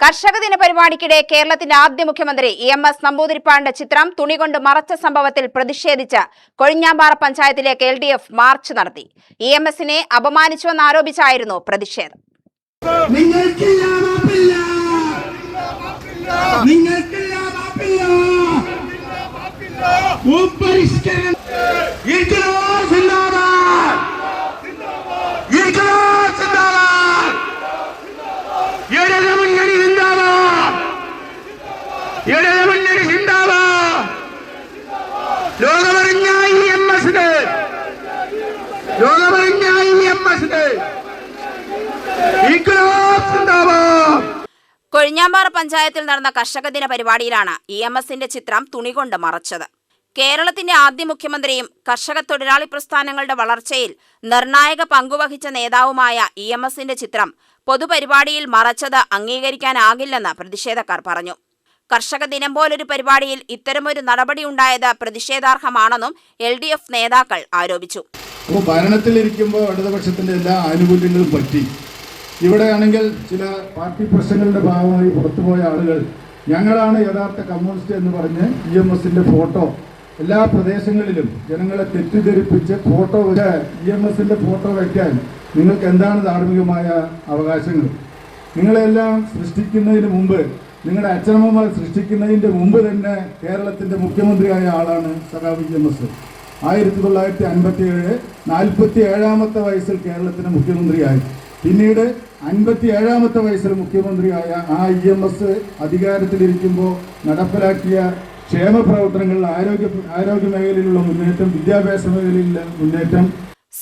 കർഷക ദിന പരിപാടിക്കിടെ കേരളത്തിന്റെ ആദ്യ മുഖ്യമന്ത്രി EMS നമ്പൂതിരിപ്പാടിന്റെ ചിത്രം തുണികൊണ്ട് മറച്ച സംഭവത്തിൽ പ്രതിഷേധിച്ച് കൊഴിഞ്ഞാമ്പാറ പഞ്ചായത്തിലേക്ക് LDF മാർച്ച് നടത്തി. EMSനെ അപമാനിച്ചുവെന്നാരോപിച്ചായിരുന്നു പ്രതിഷേധം. കൊഴിഞ്ഞാമ്പാറ പഞ്ചായത്തിൽ നടന്ന കർഷക ദിന പരിപാടിയിലാണ് EMSന്റെ ചിത്രം തുണികൊണ്ട് മറച്ചത്. കേരളത്തിന്റെ ആദ്യ മുഖ്യമന്ത്രിയും കർഷക തൊഴിലാളി പ്രസ്ഥാനങ്ങളുടെ വളർച്ചയിൽ നിർണായക പങ്കുവഹിച്ച നേതാവുമായ EMSന്റെ ചിത്രം പൊതുപരിപാടിയിൽ മറച്ചത് അംഗീകരിക്കാനാകില്ലെന്ന് പ്രതിഷേധക്കാർ പറഞ്ഞു. കർഷക ദിനം പോലൊരു പരിപാടിയിൽ ഇത്തരമൊരു നടപടി ഉണ്ടായത് പ്രതിഷേധാർഹമാണെന്നും LDF നേതാക്കൾ ആരോപിച്ചു. ഭരണത്തിലിരിക്കുമ്പോൾ ഇടതുപക്ഷത്തിന്റെ എല്ലാ ആനുകൂല്യങ്ങളും പറ്റി. ഇവിടെയാണെങ്കിൽ ചില പാർട്ടി പ്രശ്നങ്ങളുടെ ഭാഗമായി പുറത്തുപോയ ആളുകൾ ഞങ്ങളാണ് യഥാർത്ഥ കമ്മ്യൂണിസ്റ്റ് എന്ന് പറഞ്ഞ് EMSന്റെ ഫോട്ടോ എല്ലാ പ്രദേശങ്ങളിലും ജനങ്ങളെ തെറ്റിദ്ധരിപ്പിച്ച് ഫോട്ടോ EMSന്റെ ഫോട്ടോ വയ്ക്കാൻ നിങ്ങൾക്ക് എന്താണ് ധാർമ്മികമായ അവകാശങ്ങൾ? നിങ്ങളെല്ലാം സൃഷ്ടിക്കുന്നതിന് മുമ്പ്, നിങ്ങളുടെ അച്ഛനമ്മമാർ സൃഷ്ടിക്കുന്നതിൻ്റെ മുമ്പ് തന്നെ കേരളത്തിൻ്റെ മുഖ്യമന്ത്രിയായ ആളാണ് സഖാവ് EMS. 1957 47ാമത്തെ വയസ്സിൽ കേരളത്തിൻ്റെ മുഖ്യമന്ത്രിയായി. പിന്നീട് 57ാമത്തെ വയസ്സിൽ മുഖ്യമന്ത്രിയായ ആ EMS അധികാരത്തിലിരിക്കുമ്പോൾ നടപ്പിലാക്കിയ ക്ഷേമ പ്രവർത്തനങ്ങളിൽ ആരോഗ്യ മേഖലയിലുള്ള മുന്നേറ്റം, വിദ്യാഭ്യാസ മേഖലയിലുള്ള മുന്നേറ്റം.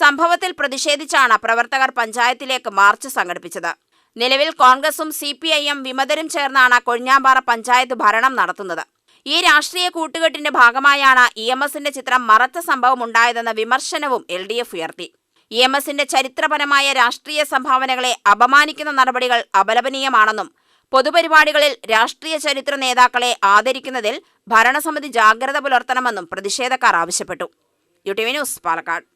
സംഭവത്തിൽ പ്രതിഷേധിച്ചാണ് പ്രവർത്തകർ പഞ്ചായത്തിലേക്ക് മാർച്ച് സംഘടിപ്പിച്ചത്. നിലവിൽ കോൺഗ്രസും CPIM വിമതരും ചേർന്നാണ് കൊഴിഞ്ഞാമ്പാറ പഞ്ചായത്ത് ഭരണം നടത്തുന്നത്. ഈ രാഷ്ട്രീയ കൂട്ടുകെട്ടിന്റെ ഭാഗമായാണ് EMSന്റെ ചിത്രം മറച്ച സംഭവം ഉണ്ടായതെന്ന വിമർശനവും LDF ഉയർത്തി. EMSന്റെ ചരിത്രപരമായ രാഷ്ട്രീയ സംഭാവനകളെ അപമാനിക്കുന്ന നടപടികൾ അപലപനീയമാണെന്നും പൊതുപരിപാടികളിൽ രാഷ്ട്രീയ ചരിത്ര നേതാക്കളെ ആദരിക്കുന്നതിൽ ഭരണസമിതി ജാഗ്രത പുലർത്തണമെന്നും പ്രതിഷേധക്കാർ ആവശ്യപ്പെട്ടു. UTV news, Palakkad.